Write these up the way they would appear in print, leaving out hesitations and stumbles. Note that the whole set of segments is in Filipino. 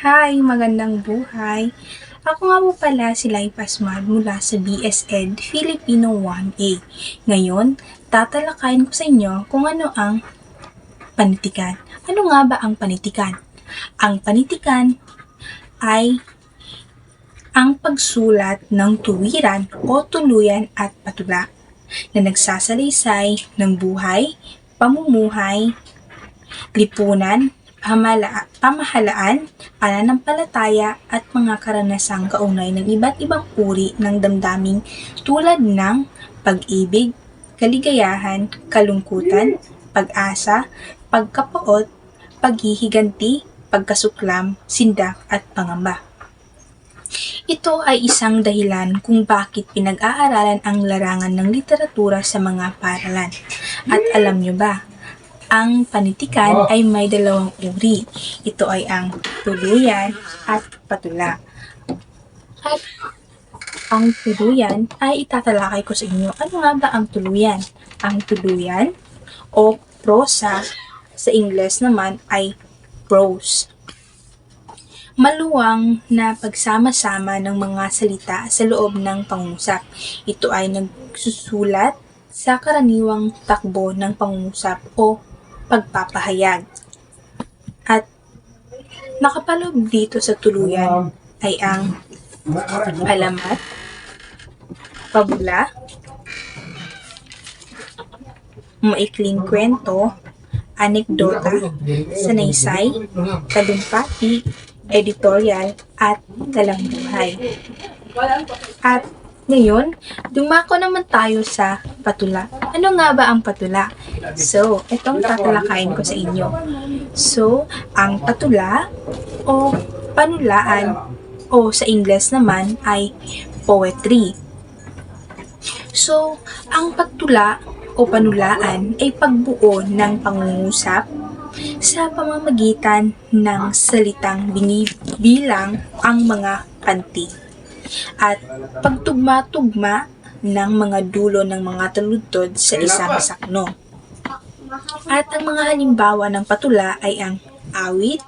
Hi, magandang buhay. Ako nga po pala si Lai Pasmad mula sa BSED Filipino 1A. Ngayon, tatalakayin ko sa inyo kung ano ang panitikan. Ano nga ba ang panitikan? Ang panitikan ay ang pagsulat ng tuwiran o tuluyan at patula na nagsasalaysay ng buhay, pamumuhay, lipunan, pamahalaan, pananampalataya at mga karanasang kaugnay ng iba't ibang uri ng damdaming tulad ng pag-ibig, kaligayahan, kalungkutan, pag-asa, pagkapaot, paghihiganti, pagkasuklam, sindak at pangamba. Ito ay isang dahilan kung bakit pinag-aaralan ang larangan ng literatura sa mga paaralan. At alam nyo ba, ang panitikan ay may dalawang uri. Ito ay ang tuluyan at patula. At ang tuluyan ay itatalakay ko sa inyo. Ano nga ba ang tuluyan? Ang tuluyan o prosa sa Ingles naman ay prose. Maluwang na pagsama-sama ng mga salita sa loob ng pangungusap. Ito ay nagsusulat sa karaniwang takbo ng pangungusap o pagpapahayag. At nakapaloob dito sa tuluyan ay ang alamat, pabula, maikling kwento, anekdota, sanaysay, talumpati, editorial, at talambuhay. At ngayon, dumako naman tayo sa patula. Ano nga ba ang patula? So, itong tatalakayin ko sa inyo. So, ang patula o panulaan o sa Ingles naman ay poetry. So, ang patula o panulaan ay pagbuo ng pangungusap sa pamamagitan ng salitang binibilang ang mga pantig at pagtugma-tugma ng mga dulo ng mga taludtod sa isang sakno. At ang mga halimbawa ng patula ay ang awit,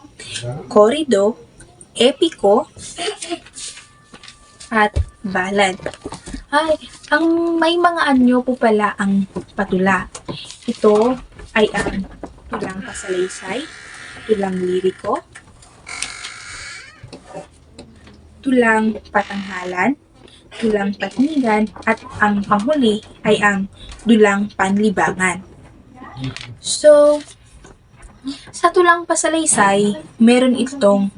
korido, epiko, at balad. Ang may mga anyo po pala ang patula. Ito ay ang tulang pasalaysay, tulang liriko, tulang patanghalan, tulang patnigan, at ang panghuli ay ang dulang panlibangan. So, sa tulang pasalaysay, meron itong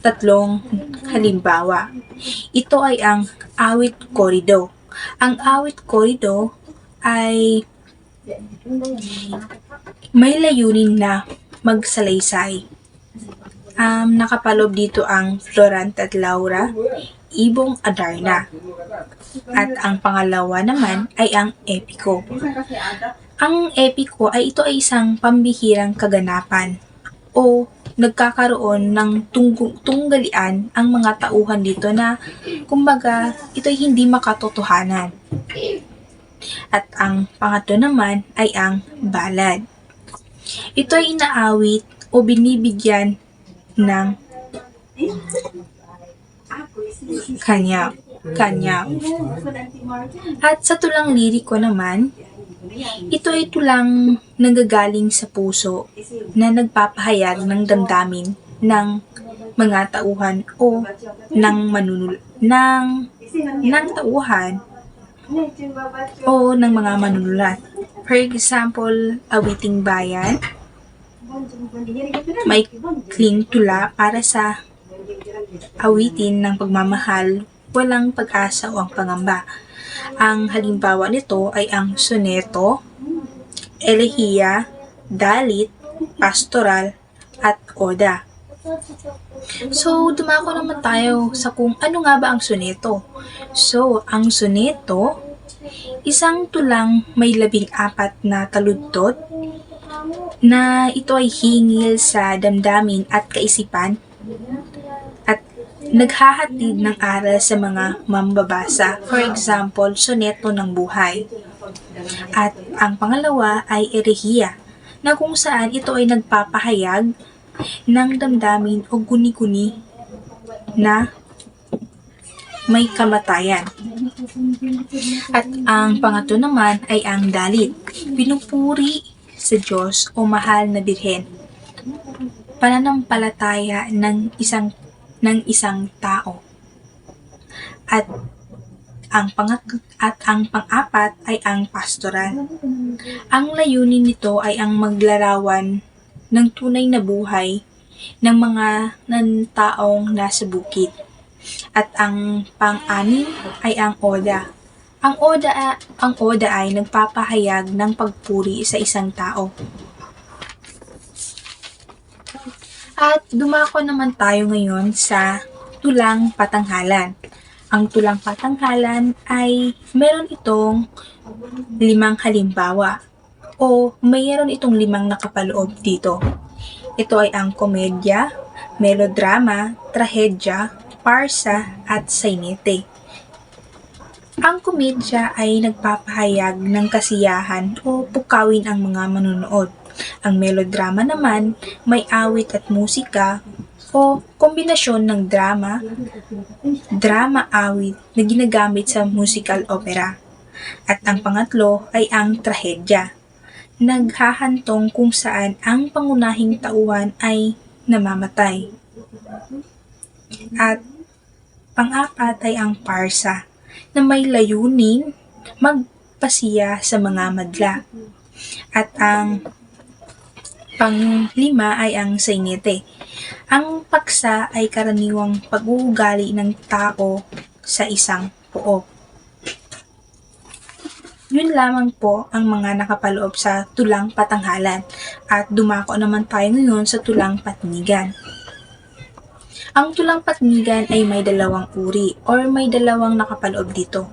tatlong halimbawa. Ito ay ang awit korido. Ang awit korido ay may layunin na magsalaysay. Nakapaloob dito ang Florante at Laura, Ibong Adarna. At ang pangalawa naman ay ang epiko. Ang epiko ay ito ay isang pambihirang kaganapan o nagkakaroon ng tunggalian ang mga tauhan dito na kumbaga ito ay hindi makatotohanan. At ang pangatlo naman ay ang balad. Ito ay inaawit o binibigyan ng kanya. At sa tulang liriko naman, ito ay tulang nanggagaling sa puso na nagpapahayag ng damdamin ng mga tauhan o ng tauhan o ng mga manunulat. For example, awiting bayan, may kling tula para sa awitin ng pagmamahal, walang pag-asa o ang pangamba. Ang halimbawa nito ay ang soneto, elehiya, dalit, pastoral, at oda. So, dumako naman tayo sa kung ano nga ba ang soneto. So, ang soneto, isang tulang may 14 na taludtod na ito ay hingil sa damdamin at kaisipan at naghahatid ng aral sa mga mambabasa. For example, soneto ng buhay. At ang pangalawa ay erehiya, na kung saan ito ay nagpapahayag ng damdamin o guni-guni na may kamatayan. At ang pangatlo naman ay ang dalit. Pinupuri sa Diyos o mahal na Birhen. Pananampalataya ng isang tao. At ang pang-apat ay ang pastoral. Ang layunin nito ay ang maglarawan ng tunay na buhay ng mga taong nasa bukid. At ang pang-anim ay ang oda. Ang oda ay nagpapahayag ng pagpuri sa isang tao. At dumako naman tayo ngayon sa tulang patanghalan. Ang tulang patanghalan ay meron itong 5 halimbawa o mayroon itong 5 nakapaloob dito. Ito ay ang komedya, melodrama, trahedya, parsa at sainete. Ang komedya ay nagpapahayag ng kasiyahan o pukawin ang mga manonood. Ang melodrama naman may awit at musika o kombinasyon ng drama-awit na ginagamit sa musical opera. At ang pangatlo ay ang trahedya. Naghahantong kung saan ang pangunahing tauhan ay namamatay. At pang-apat ay ang parsa na may layunin magpasiya sa mga madla. At ang pang-5 ay ang sainete. Ang paksa ay karaniwang pag-uugali ng tao sa isang pook. Yun lamang po ang mga nakapaloob sa tulang patanghalan. At dumako naman tayo ngayon sa tulang patnigan. Ang tulang patnigan ay may 2 uri or may 2 nakapaloob dito.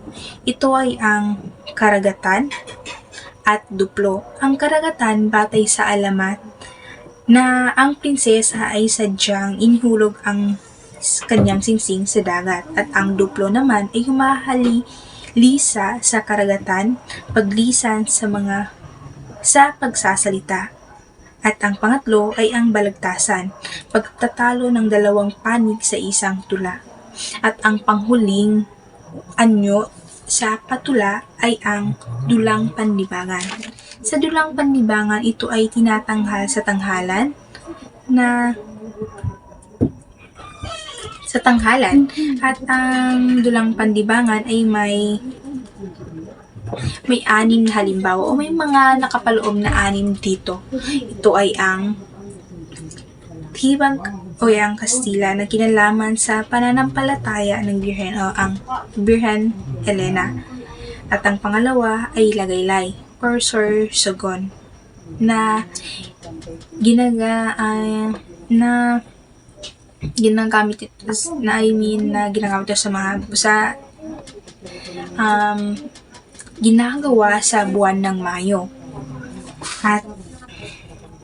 Ito ay ang karagatan at duplo. Ang karagatan batay sa alamat na ang prinsesa ay sadyang inihulog ang kanyang singsing sa dagat at ang duplo naman ay humahalisa sa karagatan, paglisan sa pagsasalita. At ang pangatlo ay ang balagtasan, pagtatalo ng 2 panig sa isang tula. At ang panghuling anyo sa patula ay ang dulang panlibangan. Sa dulang panlibangan, ito ay tinatanghal sa tanghalan at ang dulang panlibangan ay may 6 na halimbawa o may mga nakapaloob na 6 dito. Ito ay ang Hibang o ang Kastila na kinalaman sa pananampalataya ng Birhen o ang Birhen Elena. At ang pangalawa ay Lagaylay or Sorsogon na ginagamit ito sa ginagawa sa buwan ng Mayo. At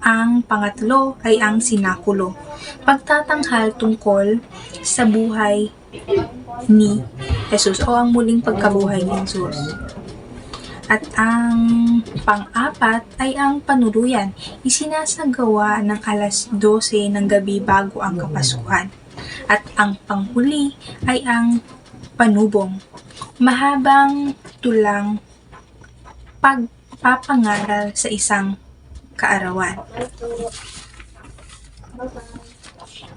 ang pangatlo ay ang sinakulo, pagtatanghal tungkol sa buhay ni Jesus o ang muling pagkabuhay ni Jesus. At ang pang-apat ay ang panuluyan, isinasagawa ng alas 12 ng gabi bago ang Kapaskuhan. At ang panghuli ay ang panubong, mahabang tulang pagpapangaral sa isang kaarawan.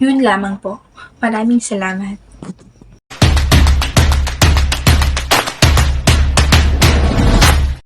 Yun lamang po. Maraming salamat.